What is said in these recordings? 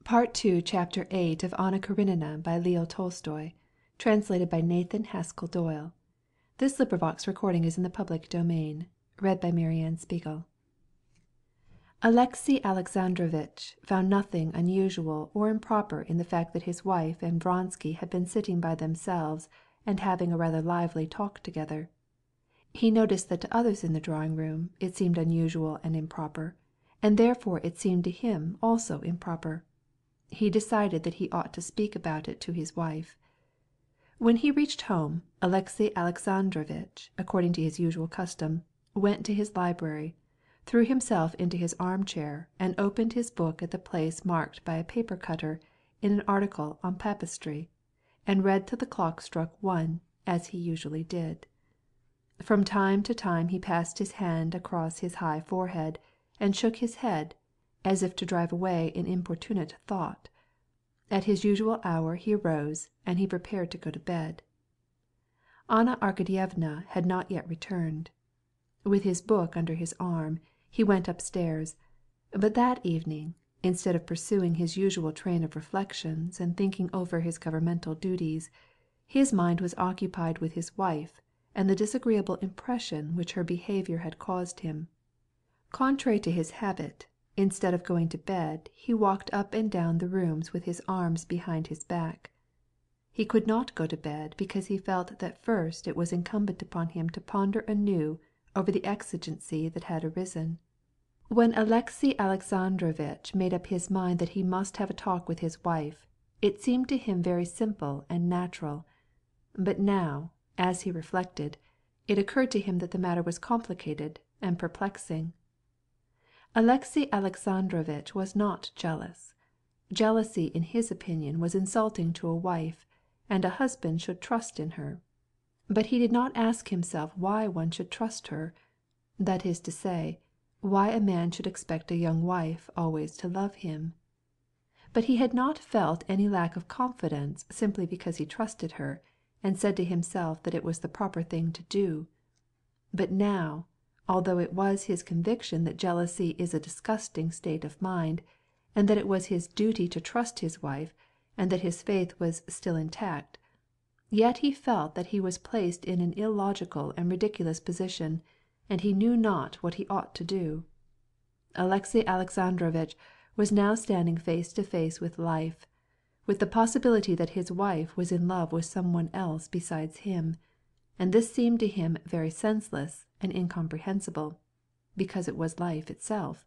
Part Two, Chapter 8 of Anna Karenina by Leo Tolstoy, translated by Nathan Haskell Doyle. This recording is in the public domain. Read by Marianne Spiegel. Alexey Alexandrovitch found nothing unusual or improper in the fact that his wife and Vronsky had been sitting by themselves and having a rather lively talk together. He noticed that to others in the drawing-room it seemed unusual and improper, and therefore it seemed to him also improper. He decided that he ought to speak about it to his wife. When he reached home, Alexey Alexandrovitch, according to his usual custom, went to his library, threw himself into his armchair and opened his book at the place marked by a paper cutter in an article on papistry, and read till the clock struck 1, as he usually did. From time to time he passed his hand across his high forehead and shook his head, as if to drive away an importunate thought. At his usual hour he arose, and he prepared to go to bed. Anna Arkadyevna had not yet returned. With his book under his arm, he went upstairs, but that evening, instead of pursuing his usual train of reflections and thinking over his governmental duties, his mind was occupied with his wife and the disagreeable impression which her behavior had caused him. Contrary to his habit, instead of going to bed he walked up and down the rooms with his arms behind his back. He could not go to bed because he felt that first it was incumbent upon him to ponder anew over the exigency that had arisen. When Alexey Alexandrovitch made up his mind that he must have a talk with his wife, it seemed to him very simple and natural. But now, as he reflected, it occurred to him that the matter was complicated and perplexing. Alexey Alexandrovitch was not jealous. Jealousy in his opinion was insulting to a wife, and a husband should trust in her. But he did not ask himself why one should trust her, that is to say, why a man should expect a young wife always to love him. But he had not felt any lack of confidence simply because he trusted her, and said to himself that it was the proper thing to do. But now, although it was his conviction that jealousy is a disgusting state of mind, and that it was his duty to trust his wife, and that his faith was still intact, yet he felt that he was placed in an illogical and ridiculous position, and he knew not what he ought to do. Alexey Alexandrovitch was now standing face to face with life, with the possibility that his wife was in love with someone else besides him, and this seemed to him very senseless and incomprehensible, because it was life itself.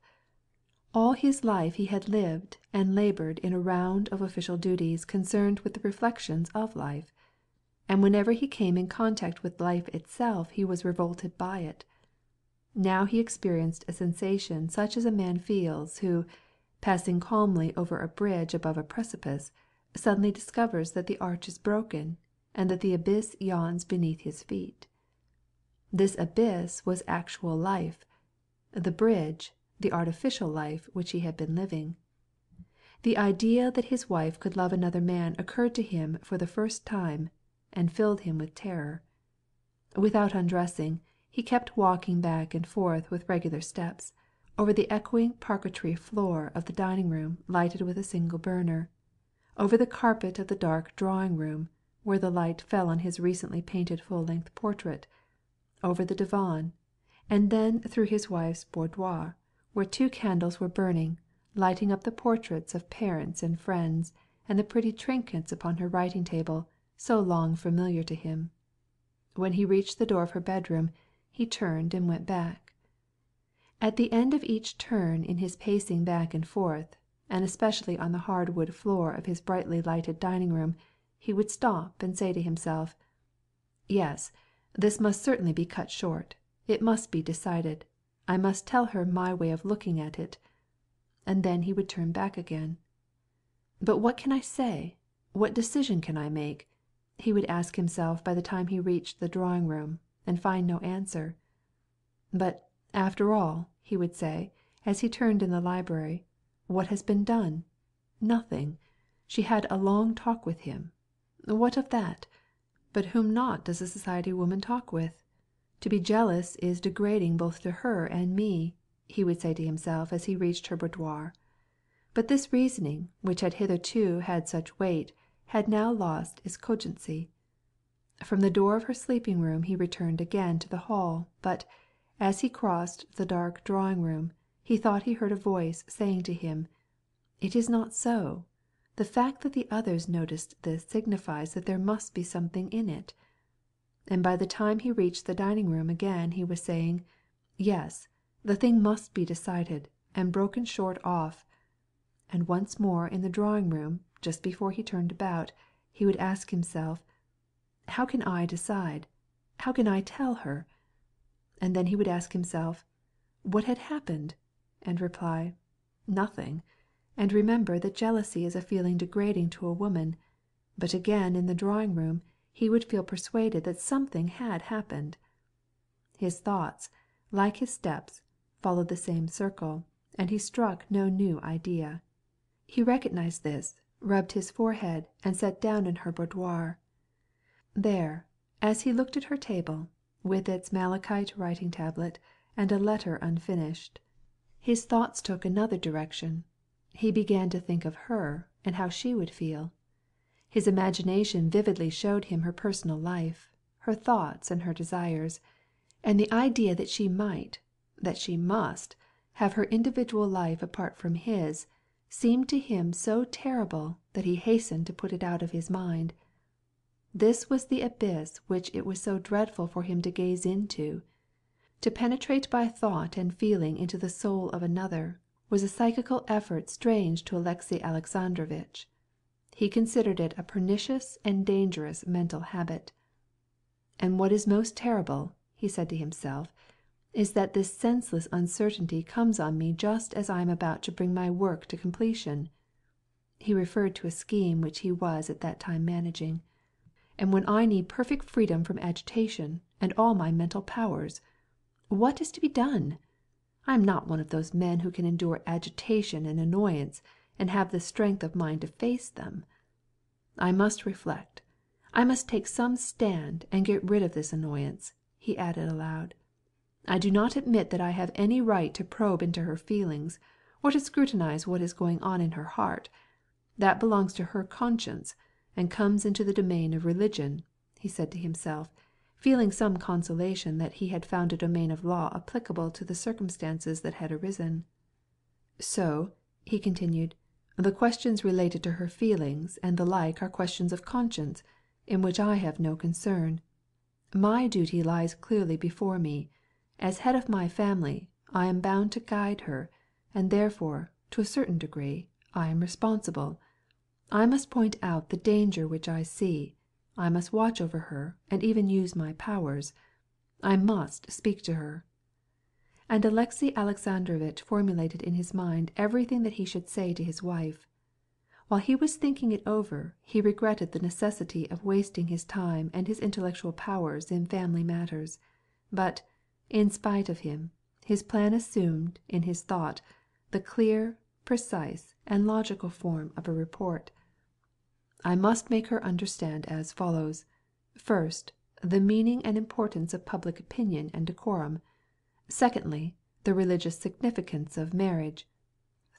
All his life he had lived and labored in a round of official duties concerned with the reflections of life, and whenever he came in contact with life itself he was revolted by it. Now he experienced a sensation such as a man feels who, passing calmly over a bridge above a precipice, suddenly discovers that the arch is broken, and that the abyss yawns beneath his feet. This abyss was actual life, the bridge, the artificial life which he had been living. The idea that his wife could love another man occurred to him for the first time, and filled him with terror. Without undressing, he kept walking back and forth with regular steps, over the echoing parquetry floor of the dining-room lighted with a single burner, over the carpet of the dark drawing-room, where the light fell on his recently painted full-length portrait, over the divan, and then through his wife's boudoir, where 2 candles were burning, lighting up the portraits of parents and friends, and the pretty trinkets upon her writing-table, so long familiar to him. When he reached the door of her bedroom, he turned and went back. At the end of each turn in his pacing back and forth, and especially on the hardwood floor of his brightly lighted dining-room, he would stop and say to himself, "Yes, this must certainly be cut short. It must be decided. I must tell her my way of looking at it." And then he would turn back again. "But what can I say? What decision can I make?" he would ask himself by the time he reached the drawing-room, and find no answer. "But, after all," he would say, as he turned in the library, "what has been done? Nothing. She had a long talk with him. What of that? But whom not does a society woman talk with? To be jealous is degrading both to her and me," he would say to himself as he reached her boudoir. But this reasoning, which had hitherto had such weight, had now lost its cogency. From the door of her sleeping room he returned again to the hall, but, as he crossed the dark drawing room, he thought he heard a voice saying to him, "It is not so. The fact that the others noticed this signifies that there must be something in it." And by the time he reached the dining room again he was saying, "Yes, the thing must be decided, and broken short off." And once more in the drawing room, just before he turned about, he would ask himself, "How can I decide? How can I tell her?" And then he would ask himself, "What had happened?" and reply, "Nothing," and remember that jealousy is a feeling degrading to a woman. But again in the drawing room he would feel persuaded that something had happened. His thoughts, like his steps, followed the same circle, and he struck no new idea. He recognized this, rubbed his forehead, and sat down in her boudoir. There, as he looked at her table, with its malachite writing tablet, and a letter unfinished, his thoughts took another direction. He began to think of her, and how she would feel. His imagination vividly showed him her personal life, her thoughts and her desires, and the idea that she might, that she must, have her individual life apart from his, seemed to him so terrible that he hastened to put it out of his mind. This was the abyss which it was so dreadful for him to gaze into. To penetrate by thought and feeling into the soul of another was a psychical effort strange to Alexey Alexandrovitch. He considered it a pernicious and dangerous mental habit. "And what is most terrible," he said to himself, "is that this senseless uncertainty comes on me just as I am about to bring my work to completion." He referred to a scheme which he was at that time managing. "And when I need perfect freedom from agitation, and all my mental powers, what is to be done? I am not one of those men who can endure agitation and annoyance, and have the strength of mind to face them. I must reflect. I must take some stand and get rid of this annoyance," he added aloud. "I do not admit that I have any right to probe into her feelings, or to scrutinize what is going on in her heart. That belongs to her conscience, and comes into the domain of religion," he said to himself, feeling some consolation that he had found a domain of law applicable to the circumstances that had arisen. "So," he continued, "the questions related to her feelings and the like are questions of conscience, in which I have no concern. My duty lies clearly before me. As head of my family, I am bound to guide her, and therefore, to a certain degree, I am responsible. I must point out the danger which I see. I must watch over her, and even use my powers. I must speak to her." And Alexey Alexandrovitch formulated in his mind everything that he should say to his wife. While he was thinking it over, he regretted the necessity of wasting his time and his intellectual powers in family matters. But, in spite of him, his plan assumed, in his thought, the clear, precise, and logical form of a report. "I must make her understand as follows. First, the meaning and importance of public opinion and decorum. Secondly, the religious significance of marriage.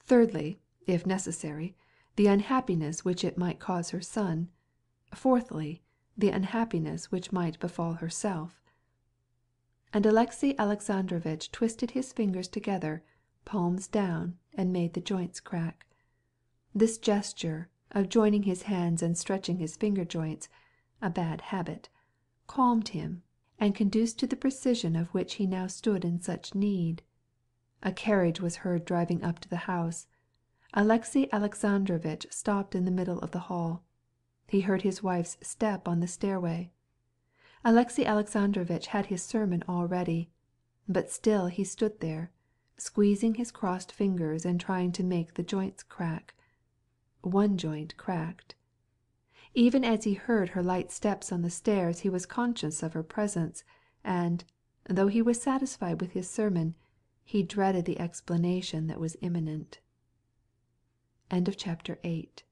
Thirdly, if necessary, the unhappiness which it might cause her son. Fourthly, the unhappiness which might befall herself." And Alexey Alexandrovitch twisted his fingers together, palms down, and made the joints crack. This gesture, of joining his hands and stretching his finger joints, a bad habit, calmed him, and conduced to the precision of which he now stood in such need. A carriage was heard driving up to the house. Alexey Alexandrovitch stopped in the middle of the hall. He heard his wife's step on the stairway. Alexey Alexandrovitch had his sermon all ready, but still he stood there, squeezing his crossed fingers and trying to make the joints crack. One joint cracked. Even as he heard her light steps on the stairs he was conscious of her presence, and, though he was satisfied with his sermon, he dreaded the explanation that was imminent. Chapter 8